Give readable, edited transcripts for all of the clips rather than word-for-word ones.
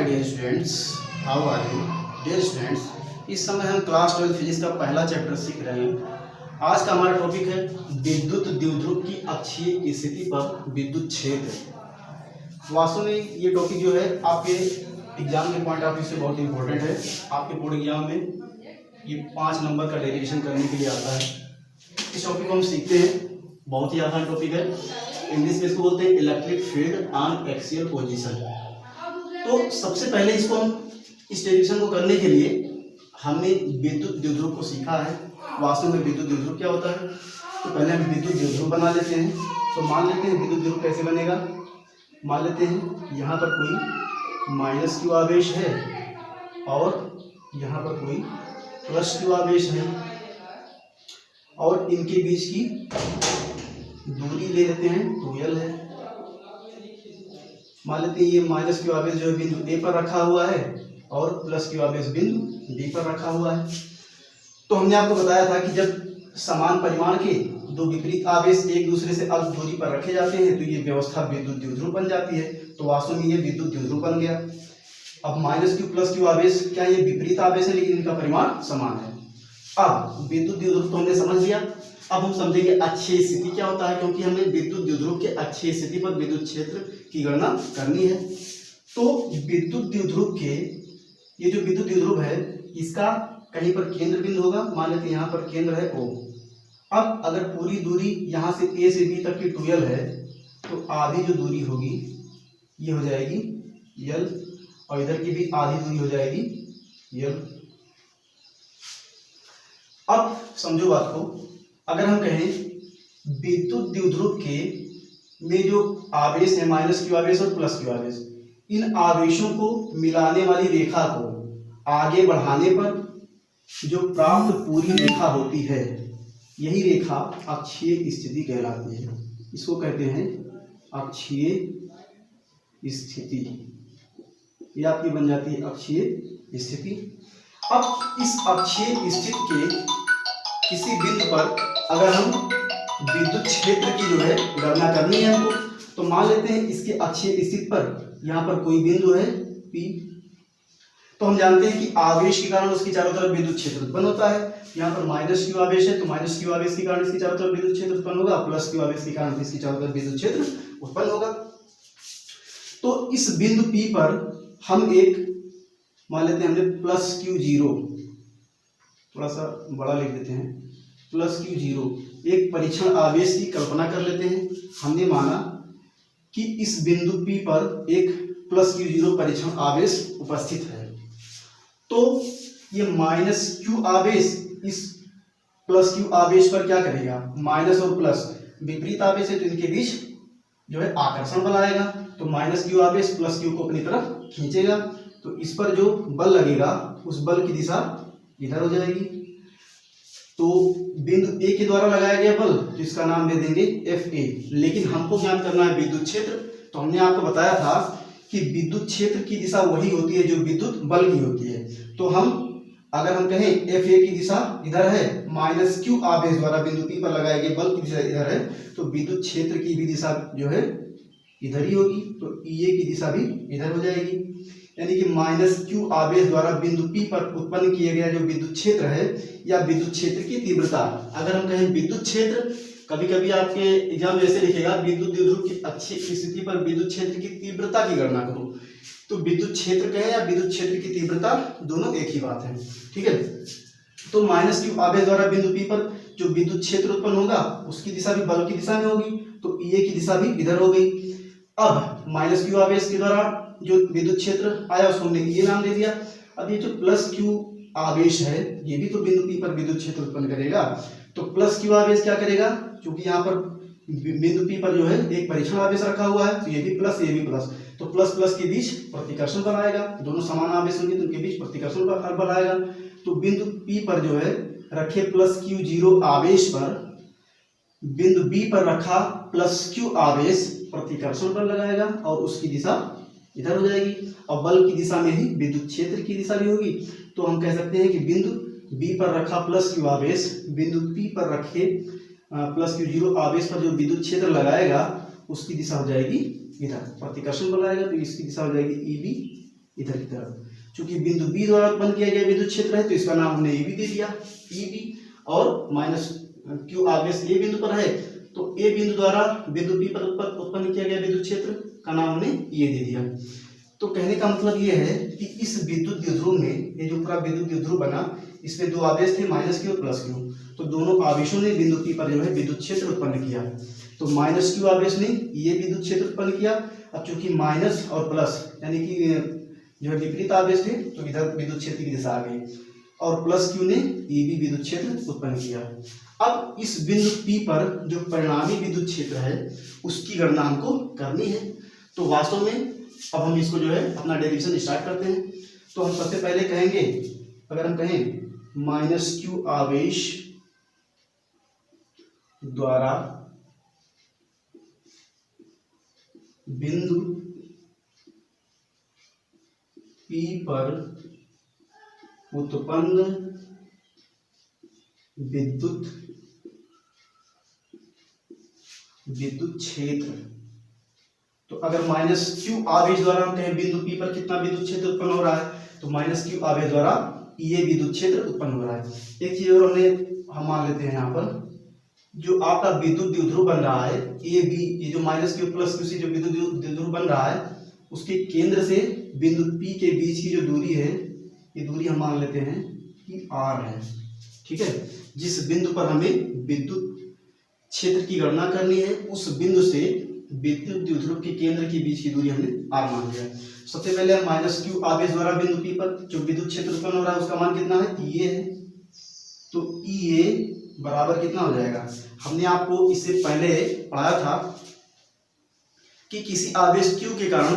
Dear students, how are you dear students. इस समय हम क्लास 12 फिजिक्स का पहला चैप्टर सीख रहे हैं। आज का हमारा टॉपिक है विद्युत द्विध्रुव की अक्षीय स्थिति पर विद्युत क्षेत्र। वास्तव में ये टॉपिक जो है आपके एग्जाम के पॉइंट ऑफ व्यू से बहुत इंपॉर्टेंट है। आपके बोर्ड एग्जाम में ये 5 नंबर का डेरिवेशन करने के लिए आता है। इस टॉपिक को हम सीखते हैं, बहुत ही आसान टॉपिक है। इंग्लिश में इसको बोलते हैं electric field on axial position. तो सबसे पहले इसको हम इस डेरिवेशन को करने के लिए हमने विद्युत द्विध्रुव को सीखा है। वास्तव में विद्युत द्विध्रुव क्या होता है, तो पहले हम विद्युत द्विध्रुव बना लेते हैं। तो मान लेते हैं विद्युत द्विध्रुव कैसे बनेगा। मान लेते हैं यहाँ पर कोई माइनस क्यू आवेश है और यहाँ पर कोई प्लस क्यू आवेश है और इनके बीच की दूरी ले लेते हैं 2l है। मान लेते हैं ये माइनस क्यू आवेश जो है बिंदु ए पर रखा हुआ है और प्लस क्यू आवेश बिंदु डी पर रखा हुआ है। तो हमने आपको बताया था कि जब समान परिमाण के दो विपरीत आवेश एक दूसरे से अल्प दूरी पर रखे जाते हैं तो ये व्यवस्था विद्युत द्विध्रुव बन जाती है। तो वास्तव में ये विद्युत द्विध्रुव बन गया। अब माइनस क्यू प्लस क्यू आवेश क्या ये विपरीत आवेश है, लेकिन इनका परिमाण समान है। अब विद्युत द्विध्रुव तो हमने समझ लिया। अब हम समझेंगे अक्षीय स्थिति क्या होता है, क्योंकि हमें विद्युत द्विध्रुव के अक्षीय स्थिति पर विद्युत क्षेत्र की गणना करनी है। तो विद्युत द्विध्रुव के ये जो विद्युत द्विध्रुव है इसका कहीं पर केंद्र बिंदु होगा। मान लेते हैं यहाँ पर केंद्र है O। अब अगर पूरी दूरी यहाँ से A से B तक की 2l है तो आधी जो दूरी होगी ये हो जाएगी l और इधर की भी आधी दूरी हो जाएगी l। अब समझो बात को, अगर हम कहें विद्युत द्विध्रुव के में जो आवेश है माइनस क्यू आवेश और प्लस क्यू आवेश, इन आवेशों को मिलाने वाली रेखा को आगे बढ़ाने पर जो प्राप्त पूरी रेखा होती है यही रेखा अक्षीय स्थिति कहलाती है। इसको कहते हैं अक्षीय स्थिति। ये आपकी बन जाती है अक्षीय स्थिति। अब इस अक्षीय स्थिति के किसी बिंदु पर अगर हम विद्युत क्षेत्र की जो है गणना करनी है हमको, तो मान लेते हैं इसके अक्षीय स्थिति पर यहाँ पर कोई बिंदु है P। तो हम जानते हैं कि आवेश के कारण उसकी चारों तरफ विद्युत क्षेत्र उत्पन्न होता है। यहाँ पर माइनस क्यू आवेश है तो माइनस क्यू आवेश के कारण इसकी चारों तरफ विद्युत क्षेत्र उत्पन्न होगा, प्लस क्यू आवेश के कारण इसकी चारों तरफ विद्युत क्षेत्र उत्पन्न होगा। तो इस बिंदु P पर हम एक मान लेते हैं हमने प्लस क्यू जीरो, थोड़ा सा बड़ा लिख देते हैं, प्लस क्यू जीरो एक परीक्षण आवेश की कल्पना कर लेते हैं। हमने माना कि इस बिंदु P पर एक प्लस क्यू जीरो परीक्षण आवेश उपस्थित है। तो ये माइनस क्यू आवेश इस प्लस क्यू आवेश पर क्या करेगा, माइनस और प्लस विपरीत आवेश है तो इनके बीच जो है आकर्षण बनाएगा। तो माइनस क्यू आवेश प्लस क्यू को अपनी तरफ खींचेगा। तो इस पर जो बल लगेगा उस बल की दिशा इधर हो जाएगी। तो बिंदु ए के द्वारा लगाया गया बल तो इसका नाम दे देंगे Fa। लेकिन हमको ज्ञात करना है विद्युत क्षेत्र। तो हमने आपको बताया था कि विद्युत क्षेत्र की दिशा वही होती है जो विद्युत बल की होती है। तो हम अगर हम कहें Fa की दिशा इधर है, माइनस क्यू आवेश द्वारा बिंदु P पर लगाए गए बल की दिशा इधर है, तो विद्युत क्षेत्र की भी दिशा जो है इधर ही होगी। तो Ea की दिशा भी इधर हो जाएगी। यानी कि माइनस क्यू आवेश द्वारा बिंदु P पर उत्पन्न किया गया जो विद्युत क्षेत्र है या विद्युत क्षेत्र की तीव्रता, अगर हम कहें विद्युत क्षेत्र, कभी कभी आपके एग्जाम में ऐसे लिखेगा विद्युत द्विध्रुव की अक्षीय स्थिति पर विद्युत क्षेत्र की तीव्रता की गणना करो। तो विद्युत क्षेत्र कहें या विद्युत क्षेत्र की तीव्रता दोनों एक ही बात है, ठीक है। तो माइनस क्यू आवेश द्वारा बिंदु P पर जो विद्युत क्षेत्र उत्पन्न होगा उसकी दिशा भी बल की दिशा में होगी, तो Ea की दिशा भी इधर हो गई। अब माइनस क्यू आवेश के द्वारा जो विद्युत क्षेत्र आया उसको हमने ये नाम दे दिया। अब ये जो प्लस क्यू आवेश है ये भी तो बिंदु P पर विद्युत क्षेत्र उत्पन्न करेगा। तो प्लस क्यू आवेश क्या करेगा, क्योंकि यहाँ पर बिंदु P पर जो है एक परीक्षण आवेश रखा हुआ है तो ये भी प्लस ये भी प्लस, तो प्लस प्लस के बीच प्रतिकर्षण बल आएगा। दोनों समान आवेश होंगे तो उनके बीच प्रतिकर्षण बल आएगा। तो बिंदु P पर जो है रखे प्लस क्यू जीरो आवेश पर बिंदु B पर रखा प्लस क्यू आवेश प्रतिकर्षण बल लगाएगा और उसकी दिशा इधर हो जाएगी। और बल की दिशा में ही विद्युत क्षेत्र की दिशा भी होगी। तो हम कह सकते हैं कि बिंदु B पर रखा प्लस क्यू आवेश बिंदु P पर रखे प्लस क्यू जीरो आवेश पर जो विद्युत क्षेत्र लगाएगा उसकी दिशा हो जाएगी इधर, प्रतिकर्षण बल आएगा तो इसकी दिशा हो जाएगी EB इधर की तरफ। चूंकि बिंदु बी द्वारा उत्पन्न किया गया विद्युत क्षेत्र है तो इसका नाम हमने ए बी दे दिया, ई बी, और माइनस क्यू आवेश ए बिंदु पर है तो ए बिंदु द्वारा बिंदु बी पर उत्पन्न किया गया विद्युत क्षेत्र का नाम हमने ये दे दिया। तो कहने का मतलब ये है कि इस विद्युत द्विध्रुव में, ये जो पूरा विद्युत द्विध्रुव बना, इसमें दो आवेश थे, माइनस क्यू और प्लस क्यू। तो दोनों आवेशों ने बिंदु पी पर जो है विद्युत क्षेत्र उत्पन्न किया। तो माइनस क्यू आवेश ने ये विद्युत क्षेत्र उत्पन्न किया। अब चूंकि माइनस और प्लस यानी कि जो है विपरीत आवेश थे तो इधर विद्युत क्षेत्र की दिशा आ गई, और प्लस क्यू ने ये भी विद्युत क्षेत्र उत्पन्न किया। अब इस बिंदु पी पर जो परिणामी विद्युत क्षेत्र है उसकी गणना हमको करनी है। तो वास्तव में अब हम इसको जो है अपना डेरिवेशन स्टार्ट करते हैं। तो हम सबसे पहले कहेंगे, अगर हम कहें माइनस क्यू आवेश द्वारा बिंदु पी पर उत्पन्न विद्युत क्षेत्र, तो अगर माइनस क्यू आवेश द्वारा हम कहें बिंदु पी पर कितना विद्युत क्षेत्र उत्पन्न हो रहा है तो माइनस क्यू आवेश द्वारा ये विद्युत क्षेत्र उत्पन्न हो रहा है। एक चीज और हम मान लेते हैं, यहाँ पर जो आपका विद्युत द्विध्रुव बन रहा है ए बी, ये जो माइनस क्यू प्लस क्यू से जो विद्युत द्विध्रुव बन रहा है उसके केंद्र से बिंदु पी के बीच की जो दूरी है, ये दूरी हम मान लेते हैं कि आर है। ठीक है, जिस बिंदु पर हमें विद्युत क्षेत्र की गणना करनी है उस बिंदु से विद्युत द्विध्रुव के केंद्र के बीच की दूरी हमने आर मान लिया। सबसे पहले हम माइनस क्यू आवेश द्वारा बिंदु पी पर जो विद्युत क्षेत्र उत्पन्न हो रहा है उसका मान कितना है, ये है। तो ये बराबर कितना हो जाएगा, हमने आपको इससे पहले पढ़ाया था कि किसी आवेश क्यू के कारण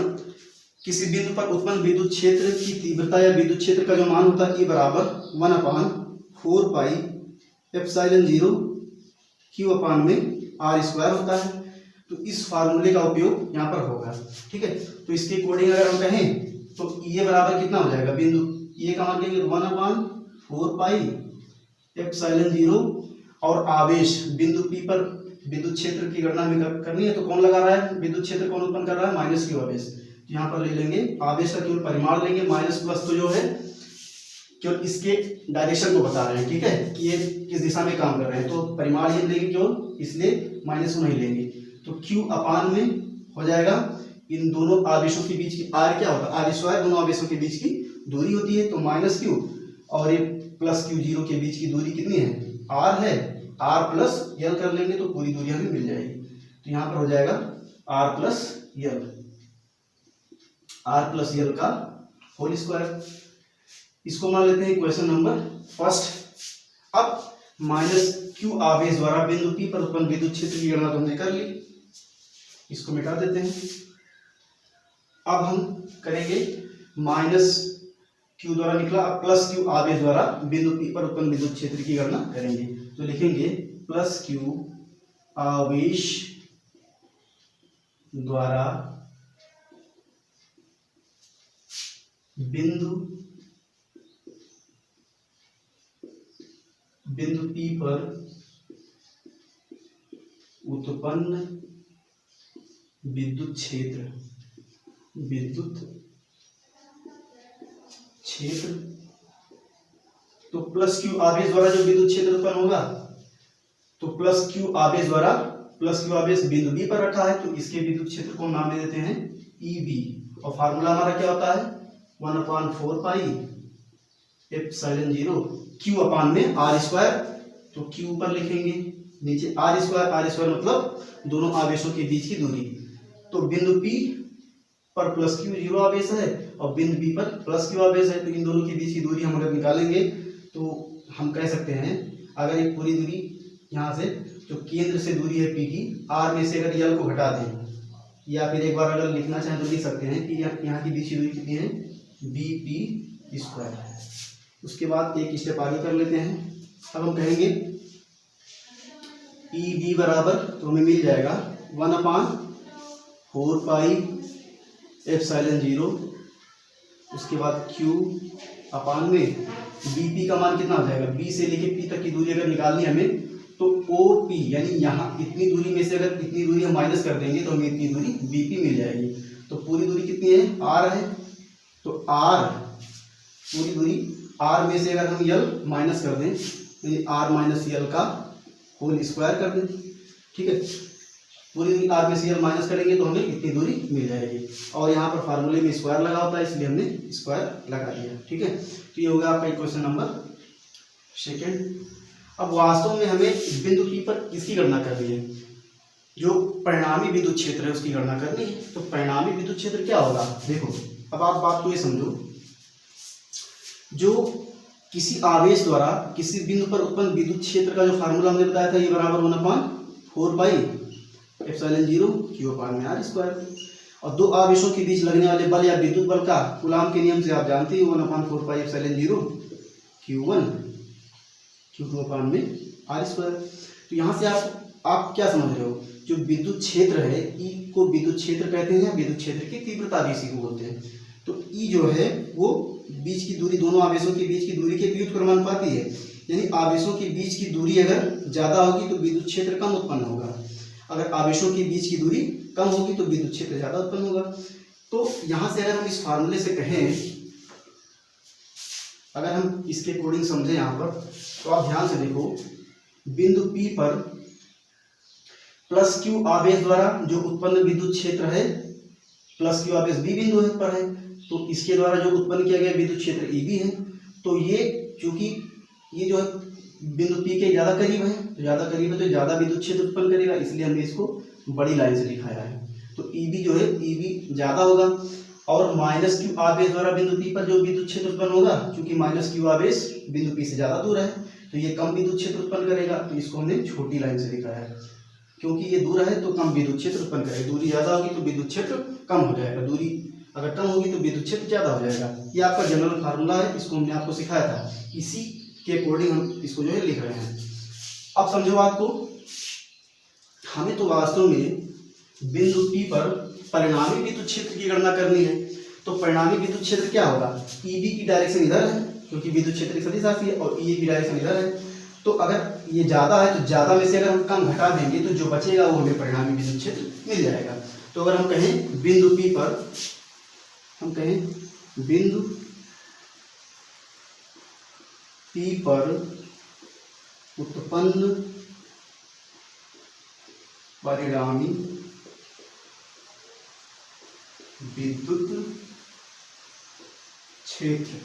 किसी बिंदु पर उत्पन्न विद्युत क्षेत्र की तीव्रता या विद्युत क्षेत्र का जो मान होता है, E बराबर 1/4 पाई एप्सिलॉन 0 Q अपान में R स्क्वायर होता है। तो इस फार्मूले का उपयोग यहाँ पर होगा। ठीक है, तो इसके अकॉर्डिंग अगर हम कहें तो ये बराबर कितना हो जाएगा, बिंदु ये का मान लेंगे 1/4 पाई एप्सिलॉन 0, और आवेश बिंदु पी पर विद्युत क्षेत्र की गणना हमें करनी है तो कौन लगा रहा है, विद्युत क्षेत्र कौन उत्पन्न कर रहा है, माइनस क्यू आवेश। तो यहाँ पर ले लेंगे आवेश का केवल परिमाण लेंगे, माइनस प्लस तो जो है केवल इसके डायरेक्शन को बता रहे हैं। ठीक है, कि ये किस दिशा में काम कर रहे हैं, तो परिमाण ये लेंगे केवल, इसलिए माइनस को नहीं लेंगे। तो Q अपान में हो जाएगा इन दोनों आवेशों के बीच की R क्या होता है, आर स्क्वायर, दोनों आवेशों के बीच की दूरी होती है। तो माइनस क्यू और ये प्लस क्यू जीरो के बीच की दूरी कितनी है, R है, R प्लस यल कर लेंगे तो पूरी दूरी हमें मिल जाएगी। तो यहाँ पर हो जाएगा R प्लस यल का होल स्क्वायर। इसको मान लेते हैं इक्वेशन नंबर फर्स्ट। अब माइनस क्यू आवेश द्वारा बिंदु पी पर उत्पन्न विद्युत क्षेत्र की गणना तो हमने कर ली, इसको मिटा देते हैं। अब हम करेंगे माइनस क्यू द्वारा निकला, अब प्लस क्यू आवेश द्वारा बिंदु पी पर उत्पन्न विद्युत क्षेत्र की गणना करेंगे। तो लिखेंगे प्लस क्यू आवेश द्वारा बिंदु पी पर उत्पन्न विद्युत क्षेत्र तो प्लस क्यू आवेश द्वारा जो विद्युत क्षेत्र उत्पन्न होगा, तो प्लस क्यू आवेश बिंदु बी पर रखा है तो इसके विद्युत क्षेत्र को नाम दे देते हैं ईबी, और फार्मूला हमारा क्या होता है 1/4 पाई एप्सिलॉन 0 Q अपान में R स्क्वायर। तो Q ऊपर लिखेंगे, नीचे R स्क्वायर मतलब दोनों आवेशों के बीच की दूरी। तो बिंदु P पर प्लस क्यू जीरो आवेश है और बिंदु B पर प्लस क्यू आवेश है, तो इन दोनों के बीच की दूरी हम अगर निकालेंगे तो हम कह सकते हैं, अगर एक पूरी दूरी यहाँ से जो केंद्र से दूरी है P की, R में से अगर यल को घटा दें, या फिर एक बार अगर लिखना चाहें तो लिख सकते हैं कि यहाँ की बीच की दूरी कितनी है, BP स्क्वायर है। उसके बाद एक स्टेप आगे कर लेते हैं। अब हम कहेंगे EB बराबर, तो हमें मिल जाएगा 1/4 पाई एप्सिलॉन 0, उसके बाद Q अपान में BP का मान कितना हो जाएगा, B से लेके P तक की दूरी अगर निकालनी है हमें तो OP, यानी यहाँ इतनी दूरी में से अगर इतनी दूरी हम माइनस कर देंगे तो हमें इतनी दूरी BP मिल जाएगी। तो पूरी दूरी कितनी है, R है, तो r पूरी दूरी r में से अगर हम l माइनस कर दें तो ये r माइनस यल का होल स्क्वायर कर दें, ठीक है। पूरी दूरी r में से l माइनस करेंगे तो हमें इतनी दूरी मिल जाएगी, और यहाँ पर फार्मूले में स्क्वायर लगा होता है इसलिए हमने स्क्वायर लगा दिया, ठीक है। तो ये होगा आपका क्वेश्चन नंबर सेकेंड। अब वास्तव में हमें बिंदु P पर किसकी गणना करनी है, जो परिणामी विद्युत क्षेत्र है उसकी गणना करनी है। तो परिणामी विद्युत क्षेत्र क्या होगा, देखो अब आप बात को ये समझो, जो किसी आवेश द्वारा किसी बिंदु पर उत्पन्न विद्युत क्षेत्र का जो फार्मूला हमने बताया था, ये बराबर 1/4 पाई एप्सिलॉन 0 Q/r²। और दो आवेशों के बीच लगने वाले बल या विद्युत बल का कूलाम के नियम से आप जानते हो 1/4 पाई एप्सिलॉन 0 Q1 Q2/r²। तो यहाँ से आप क्या समझ रहे हो, जो विद्युत क्षेत्र है E को विद्युत क्षेत्र कहते हैं, विद्युत क्षेत्र की तीव्रता भी इसी को बोलते हैं। तो E जो है वो बीच की दूरी, दोनों आवेशों के बीच की दूरी के व्युत्क्रमानुपाती है, यानी आवेशों के बीच की दूरी अगर ज्यादा होगी तो विद्युत क्षेत्र कम उत्पन्न होगा, अगर आवेशों के बीच की दूरी कम होगी तो विद्युत क्षेत्र ज्यादा उत्पन्न होगा। तो यहाँ से अगर हम इस फार्मूले से कहें, अगर हम इसके अकॉर्डिंग समझें यहाँ पर, तो आप ध्यान से देखो, बिंदु P पर प्लस Q आवेश द्वारा जो उत्पन्न विद्युत क्षेत्र है, प्लस Q आवेश B बिंदु पर है, तो इसके द्वारा जो उत्पन्न किया गया विद्युत क्षेत्र EB है। तो ये चूंकि ये जो है बिंदु P के ज्यादा करीब है, तो ज्यादा करीब है तो ज्यादा विद्युत क्षेत्र उत्पन्न करेगा, इसलिए हमने इसको बड़ी लाइन से दिखाया है। तो EB जो है EB ज्यादा होगा, और माइनस Q आवेश द्वारा बिंदु P पर जो विद्युत क्षेत्र उत्पन्न होगा, चूंकि माइनस Q आवेश बिंदु P से ज्यादा दूर है तो ये कम विद्युत क्षेत्र उत्पन्न करेगा, तो इसको हमने छोटी लाइन से दिखाया है। क्योंकि ये दूर है तो कम विद्युत क्षेत्र उत्पन्न करेगा, दूरी ज्यादा होगी तो विद्युत क्षेत्र कम हो जाएगा, दूरी अगर कम होगी तो विद्युत क्षेत्र ज्यादा हो जाएगा। ये आपका जनरल फार्मूला है, इसको हमने आपको सिखाया था, इसी के अकॉर्डिंग हम इसको जो है लिख रहे हैं। अब समझो बात को, हमें तो वास्तव में बिंदु P पर परिणामी विद्युत क्षेत्र की गणना करनी है। तो परिणामी विद्युत क्षेत्र क्या होगा, EB की डायरेक्शन इधर है क्योंकि विद्युत क्षेत्र एक सदिश राशि है, और EA की डायरेक्शन इधर है। तो अगर ये ज्यादा है तो ज्यादा में से अगर हम कम घटा देंगे तो जो बचेगा वो हमें परिणामी विद्युत क्षेत्र मिल जाएगा। तो अगर हम कहें बिंदु P पर, हम कहें बिंदु P पर उत्पन्न परिणामी विद्युत क्षेत्र,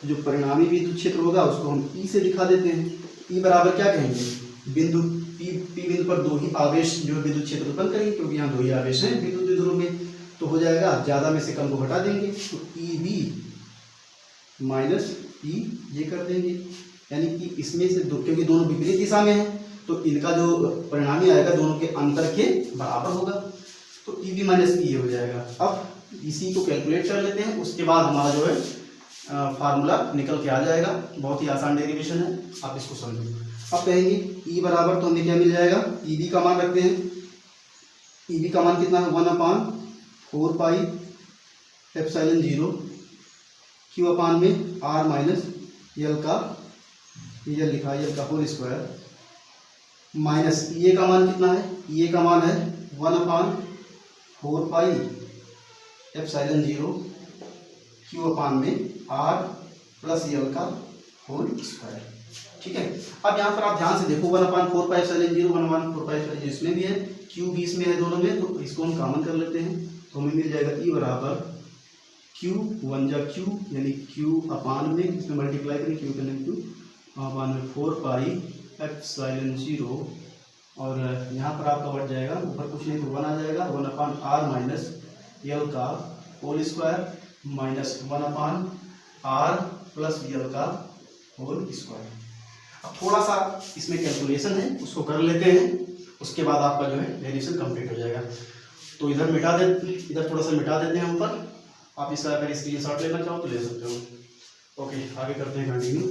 जो परिणामी विद्युत क्षेत्र होगा उसको हम E से दिखा देते हैं। E बराबर क्या कहेंगे, बिंदु P बिंदु पर दो ही आवेश जो विद्युत क्षेत्र उत्पन्न करेंगे, क्योंकि यहाँ दो ही आवेश हैं विद्युत द्विध्रुव में, तो हो जाएगा ज्यादा में से कम को घटा देंगे तो EB माइनस E ये कर देंगे, यानी कि इसमें से दो, क्योंकि दोनों विपरीत दिशा में है तो इनका जो परिणामी आएगा दोनों के अंतर के बराबर होगा, तो EB माइनस E हो जाएगा। अब इसी को कैलकुलेट कर लेते हैं, उसके बाद हमारा जो है फार्मूला निकल के आ जाएगा। बहुत ही आसान डेरिवेशन है, आप इसको समझो। अब कहेंगे E बराबर, तो हमें क्या मिल जाएगा, EB का मान रखते हैं, EB का मान कितना है 1/4 पाई एप्सिलॉन 0 Q में R माइनस L का, L लिखा है L का होल स्क्वायर, माइनस EA का मान कितना है, EA का मान है 1/4 पाई एप्सिलॉन 0 Q में R प्लस L का होल स्क्वायर, ठीक है। अब यहाँ पर आप ध्यान से देखो 1/4 पाई एप्सिलॉन 0 1/4 पाई एप्सिलॉन 0 इसमें भी है, Q भी इसमें है दोनों में, तो इसको हम कॉमन कर लेते हैं, तो हमें मिल जाएगा E बराबर Q 1 जा Q, यानी Q में इसमें मल्टीप्लाई करें, Q करने Q 4 पाई एप्सिलॉन 0, और यहाँ पर आपका बढ़ जाएगा, ऊपर कुछ नहीं तो 1 आ जाएगा, 1/R माइनस L का whole square minus 1/R plus L का होल स्क्वायर। अब थोड़ा सा इसमें कैलकुलेशन है, उसको कर लेते हैं, उसके बाद आपका जो है डेरिवेशन कंप्लीट हो जाएगा। तो इधर मिटा दे, इधर थोड़ा सा मिटा देते हैं ऊपर, आप इसका अगर स्क्रीनशॉट लेना चाहो तो ले सकते हो। ओके, आगे करते हैं कंटिन्यू,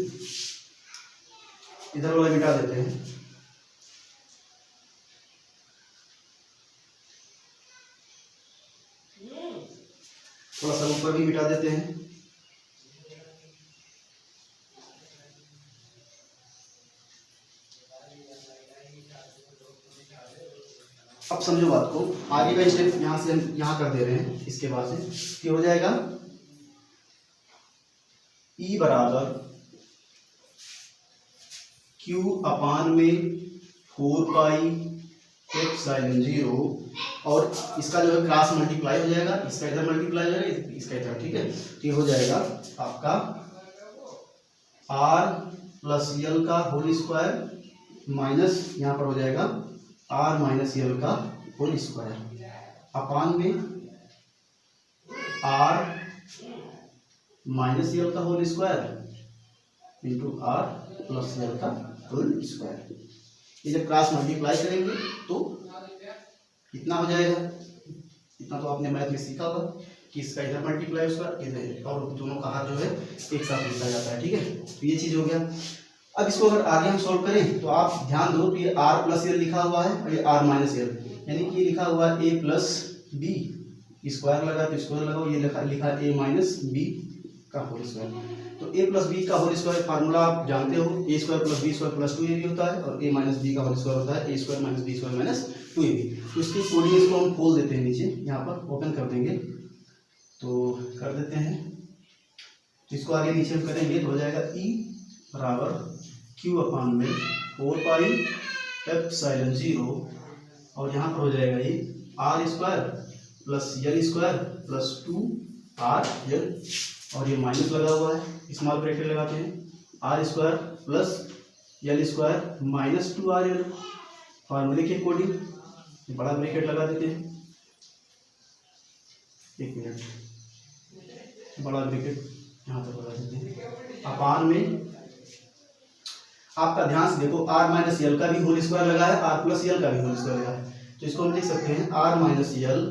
इधर वाला मिटा देते हैं। थोड़ा सा ऊपर भी मिटा देते हैं। अब समझो बात को, आगे का स्टेप यहाँ से हम यहाँ कर दे रहे हैं, इसके बाद से क्या हो जाएगा, ई बराबर क्यू अपान में 4 पाई एप्सिलॉन 0, और इसका जो है क्रॉस मल्टीप्लाई हो जाएगा, इसका इधर मल्टीप्लाई हो जाएगा, इसका इधर, ठीक है। तो ये हो जाएगा आपका आर प्लस यल का होल स्क्वायर माइनस यहाँ पर हो जाएगा आर माइनस यल का होल स्क्वायर अपान में आर माइनस यल का whole square into R plus L का होल स्क्वायर। ये जब क्रॉस मल्टीप्लाई करेंगे तो कितना हो जाएगा, इतना तो आपने मैथ में सीखा होगा कि इसका इधर मल्टीप्लाई उसका इधर, और दोनों का हाथ जो है एक साथ लिखा जाता है, ठीक है। तो ये चीज़ हो गया। अब इसको अगर आगे हम सॉल्व करें तो आप ध्यान दो, तो ये आर प्लस एल लिखा हुआ है और ये आर माइनस एल, यानी कि ये लिखा हुआ है ए प्लस बी, स्क्वायर लगा तो स्क्वायर लगाओ, ये लिखा ए माइनस बी का होल स्क्वायर। तो ए प्लस बी का होल स्क्वायर फार्मूला आप जानते हो, A square plus B square plus 2ab होता है, और ए माइनस बी का होल स्क्वायर होता है A square minus B square minus 2ab। तो इसकी कोडिंग इसको हम खोल देते हैं, नीचे यहाँ पर ओपन कर देंगे, तो कर देते हैं। तो इसको आगे नीचे हम करेंगे तो हो जाएगा ई बराबर क्यू अपान में 4 पाई एप्सिलॉन 0, और यहाँ पर हो जाएगा ये R square plus L square plus 2 R L, और ये माइनस लगा हुआ है, स्मॉल ब्रैकेट लगाते हैं, R square plus L square minus 2 R L, फार्मूले के अकॉर्डिंग बड़ा ब्रैकेट लगा देते हैं, एक मिनट, बड़ा ब्रैकेट यहाँ पर लगा देते हैं, अपान में आपका ध्यान से देखो आर माइनस यल का भी होल स्क्वायर लगा है, आर प्लस यल का भी होल स्क्वायर लगा है, तो इसको हम लिख सकते हैं आर माइनस यल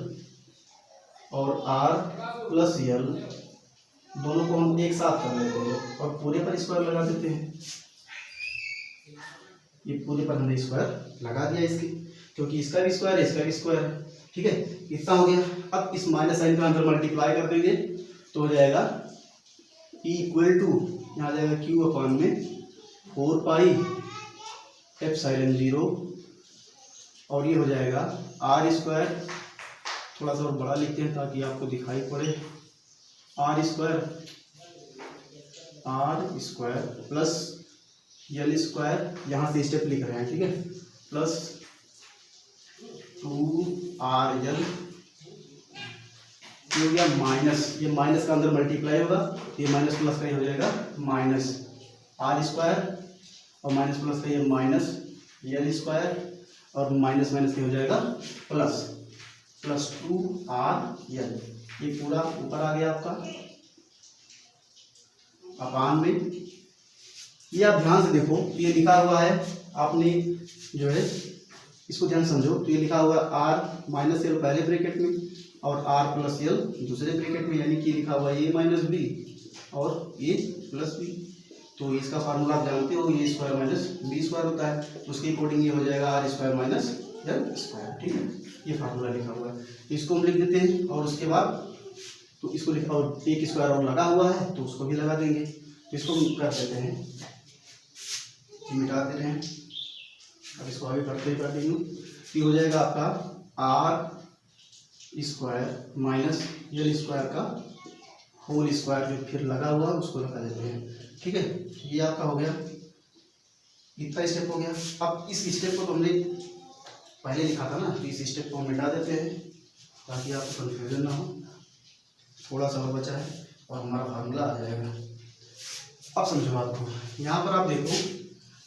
और आर प्लस यल दोनों को हम एक साथ कर लेते हैं और पूरे पर स्क्वायर लगा देते हैं। ये पूरे पर हमने स्क्वायर लगा दिया इसके, क्योंकि इसका भी स्क्वायर है इसका भी स्क्वायर है, ठीक है। इतना हो गया। अब इस माइनस साइन का अंदर मल्टीप्लाई कर देंगे तो हो जाएगा ई इक्वल टू, यहाँ जाएगा क्यू अपॉन में 4 पाई एप्सिलॉन 0, और ये हो जाएगा आर स्क्वायर, थोड़ा सा और बड़ा लिखते हैं ताकि आपको दिखाई पड़े, R square plus L square, यहाँ से स्टेप लिख रहे हैं, ठीक है, प्लस 2r यल, ये हो गया माइनस, ये माइनस का अंदर मल्टीप्लाई होगा, ये माइनस प्लस का ये हो जाएगा माइनस आर स्क्वायर, और माइनस प्लस का ये माइनस यल स्क्वायर, और माइनस माइनस का हो जाएगा प्लस 2r यल, ये पूरा ऊपर आ गया आपका अपान में। ये आप ध्यान से देखो, ये लिखा हुआ है आपने जो है इसको ध्यान समझो, तो ये लिखा हुआ है आर माइनस एल पहले ब्रैकेट में और आर प्लस एल दूसरे ब्रैकेट में, यानी कि लिखा हुआ है ए माइनस बी और ए प्लस बी। तो इसका फार्मूला आप जानते हो, A square minus B square होता है, तो उसके अकॉर्डिंग ये हो जाएगा R square minus L square, ठीक है। ये फार्मूला लिखा हुआ है, इसको हम लिख देते हैं, और उसके बाद तो इसको लिखा, और एक स्क्वायर और लगा हुआ है तो उसको भी लगा देंगे, तो इसको कर देते हैं, मिटा देते हैं। अब इसको आगे करते ही कंटिन्यू, ये हो जाएगा आपका R square minus L square का होल स्क्वायर, जो फिर लगा हुआ है उसको लगा देते हैं, ठीक है। ये आपका हो गया, इतना स्टेप हो गया। अब इस स्टेप को तो हमने पहले लिखा था ना, तो इस स्टेप को हम मिटा देते हैं ताकि आपको कंफ्यूजन ना हो, थोड़ा सा और बचा है और हमारा फार्मूला आ जाएगा। अब समझो बात को, यहाँ पर आप देखो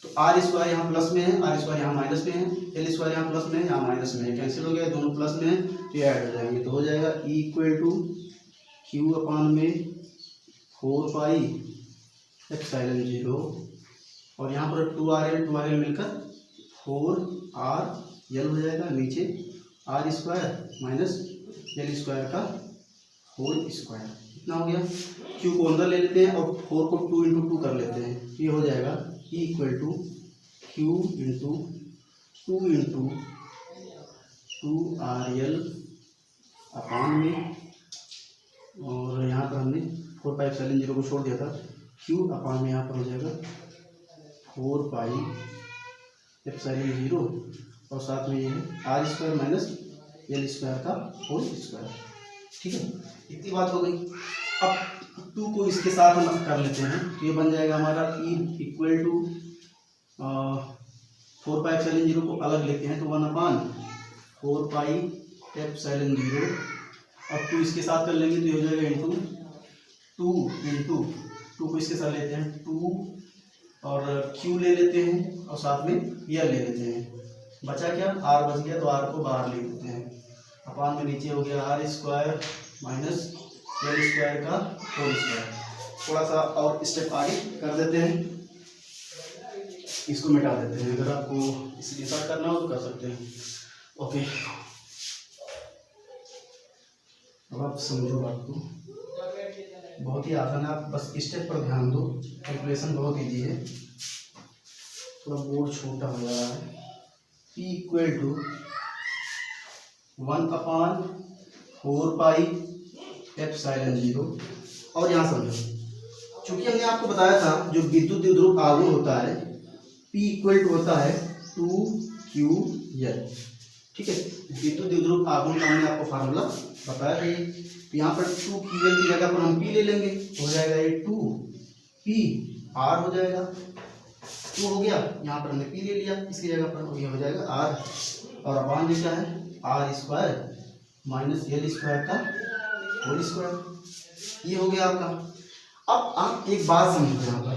तो आर स्क्वायर यहाँ प्लस में है, आर स्क्वायर यहाँ माइनस में है, एल स्क्वायर यहाँ प्लस में है, यहाँ माइनस में है, कैंसिल हो गया, दोनों प्लस में है तो ये ऐड हो जाएंगे, तो हो जाएगा ई इक्वल टू क्यू अपान में 4 पाई एप्सिलॉन 0, और यहाँ पर 2r l मिलकर 4r l हो जाएगा, नीचे R square minus L square का होल स्क्वायर, इतना हो गया। क्यू को अंदर ले लेते हैं और 4 को 2 इंटू 2 कर लेते हैं, ये हो जाएगा E equal to Q into 2 into 2r l upon में, और यहाँ पर हमने 4 पाई एप्सिलॉन 0 को छोड़ दिया था, क्यू अपान में यहाँ पर हो जाएगा 4 पाई एप्सिलॉन 0, और साथ में ये है R square minus L square का होल स्क्वायर, ठीक है। इतनी बात हो गई। अब 2 को इसके साथ हम कर लेते हैं, तो ये बन जाएगा हमारा E equal to 4 pi epsilon 0 को अलग लेते हैं तो 1/4 पाई एप्सिलॉन 0, अब 2 इसके साथ कर लेंगे तो ये हो जाएगा इंटू 2 को इसके साथ लेते हैं 2 और Q ले लेते हैं और साथ में L ले लेते हैं, बचा क्या R बच गया, तो R को बाहर ले लेते हैं, अपान में नीचे हो गया R square minus L square का होल स्क्वायर। थोड़ा सा और स्टेप आगे कर देते हैं, इसको मिटा देते हैं, अगर आपको इसके साथ करना हो तो कर सकते हैं। ओके, अब आप समझो बात को, बहुत ही आसान है, आप बस स्टेप पर ध्यान दो, कैलकुलेशन बहुत ईजी है, थोड़ा बोर्ड छोटा हो जा रहा है। P equal to 1/4 pi epsilon 0, और यहाँ समझो, चूंकि हमने आपको बताया था जो विद्युत द्विध्रुव आघूर्ण होता है P इक्वल टू होता है 2QL, ठीक है। विद्युत द्विध्रुव आघूर्ण का हमने आपको फार्मूला बताया था, तो यहाँ पर 2QL की जगह पर हम P ले लेंगे, हो जाएगा ये 2PR हो जाएगा, 2 हो गया, यहाँ पर हमने P ले लिया इसकी जगह पर, ये हो जाएगा R, और अपान में क्या है R square minus L square का होल स्क्वायर, ये हो गया आपका। अब आप एक बात समझो, यहाँ पर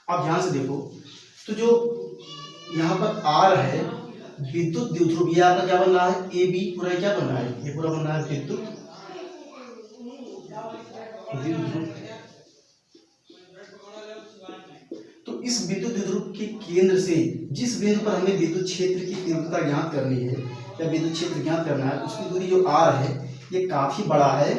आप ध्यान से देखो, तो जो यहाँ पर R है विद्युत द्विध्रुव, ये आपका क्या बन रहा है AB, पूरा क्या बन रहा है, ये पूरा बन रहा है विद्युत द्विध्रुव। तो इस विद्युत द्विध्रुव के केंद्र से जिस बिंदु पर हमें विद्युत क्षेत्र की तीव्रता ज्ञात करनी है या विद्युत क्षेत्र ज्ञात करना है, उसकी दूरी जो R है ये काफी बड़ा है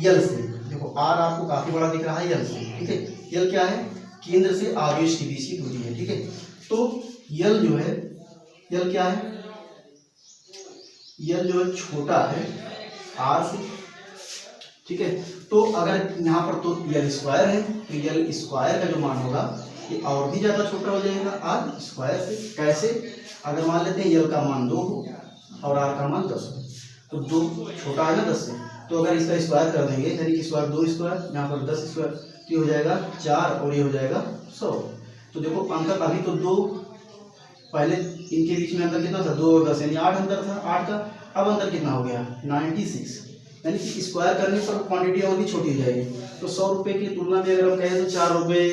L से। देखो R आपको काफी बड़ा दिख रहा है L से, ठीक है। L क्या है, केंद्र से आवेश के बीच की दूरी है, ठीक है। तो L जो है, L क्या है, L जो है छोटा है R से, ठीक है। तो अगर यहाँ पर तो L स्क्वायर है, तो L स्क्वायर का जो मान होगा ये और भी ज्यादा छोटा हो जाएगा R स्क्वायर से। कैसे, अगर मान लेते हैं L का मान 2 हो और R का मान 10 हो, तो 2 छोटा है ना 10 से, तो अगर इसका स्क्वायर कर देंगे, यानी कि स्क्वायर 2 स्क्वायर, यहाँ पर 10 स्क्वायर, तो ये हो जाएगा 4 और ये हो जाएगा 100। तो देखो अंतर अभी तो 2, पहले इनके बीच में अंतर कितना था, 2 और 10 यानी 8 अंतर था, 8 का, अब अंतर कितना हो गया 96, यानी कि स्क्वायर करने पर क्वांटिटी और भी छोटी हो जाएगी। तो 100 रुपये की तुलना में अगर हम कहें तो 4 रुपये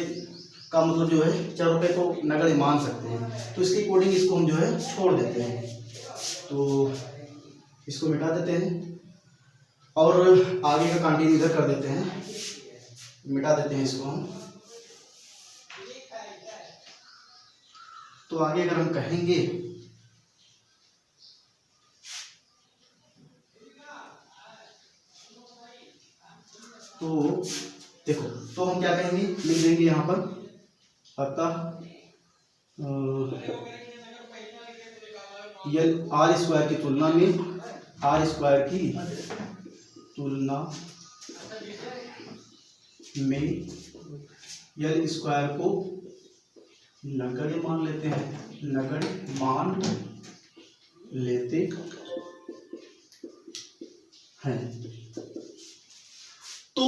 का मतलब जो है 4 रुपये को नगद मान सकते हैं, तो इसके अकॉर्डिंग इसको हम जो है छोड़ देते हैं, तो इसको मिटा देते हैं और आगे का कंटिन्यू इधर कर देते हैं, मिटा देते हैं इसको हम। तो आगे अगर हम कहेंगे तो देखो, तो हम क्या कहेंगे, लिख देंगे यहाँ पर, अतः L R स्क्वायर की तुलना में, R स्क्वायर की तुलना में L स्क्वायर को नगण्य मान लेते हैं, नगण्य मान लेते हैं। तो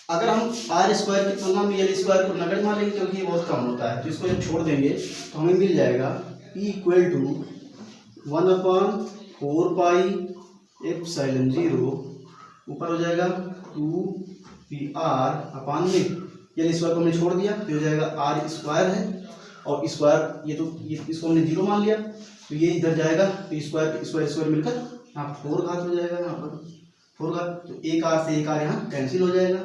अगर हम R स्क्वायर की तुलना में L स्क्वायर को नगण्य मान लेंगे क्योंकि ये बहुत कम होता है, तो इसको जब छोड़ देंगे तो हमें मिल जाएगा P equal to 1/4 pi epsilon 0, ऊपर हो जाएगा 2PR अपान में L स्क्वायर को हमने छोड़ दिया, तो हो जाएगा R स्क्वायर है और स्क्वायर, ये तो इसको हमने 0 मान लिया, तो ये इधर जाएगा, तो स्क्वायर स्क्वायर मिलकर यहाँ 4 घात हो जाएगा, यहाँ पर 4 घात, तो एक R से एक R यहाँ कैंसिल हो जाएगा।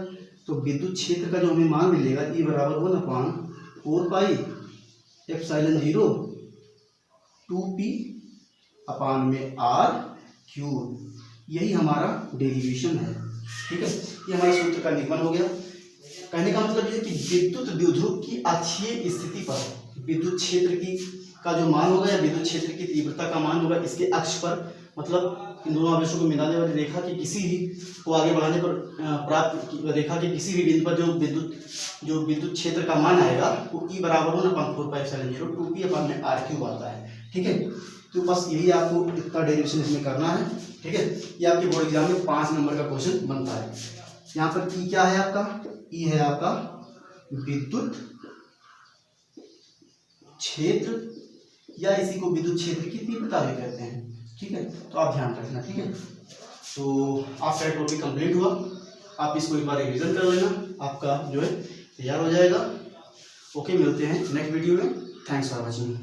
तो विद्युत क्षेत्र का जो हमें मान मिलेगा E बराबर 1/4 पाई एप्सिलॉन 0 2P अपान में R3, यही हमारा डेरिवेशन है, ठीक है। ये हमारे सूत्र का निगमन हो गया। कहने का मतलब ये कि विद्युत द्विध्रुव की अक्षीय स्थिति पर विद्युत क्षेत्र की का जो मान होगा या विद्युत क्षेत्र की तीव्रता का मान होगा, इसके अक्ष पर, मतलब इन दोनों आवेशों को मिलाने वाली रेखा की किसी भी को आगे बढ़ाने पर प्राप्त रेखा के किसी भी बिंदु पर जो विद्युत क्षेत्र का मान आएगा वो E बराबर 1/4 पाई एप्सिलॉन 0 2P अपान में R3 आता है, ठीक है। तो बस यही आपको इतना डेरिवेशन इसमें करना है, ठीक है। ये आपके बोर्ड एग्जाम में 5 नंबर का क्वेश्चन बनता है। यहाँ पर ई क्या है आपका, ई है आपका विद्युत क्षेत्र, या इसी को विद्युत क्षेत्र की तीव्रता भी कहते हैं। ठीक है, तो आप ध्यान रखना। ठीक है, तो आपका टॉपिक कंप्लीट हुआ, आप इसको एक बार रिवीजन कर लेना, आपका जो है तैयार हो जाएगा। ओके, मिलते हैं नेक्स्ट वीडियो में। Thanks for watching.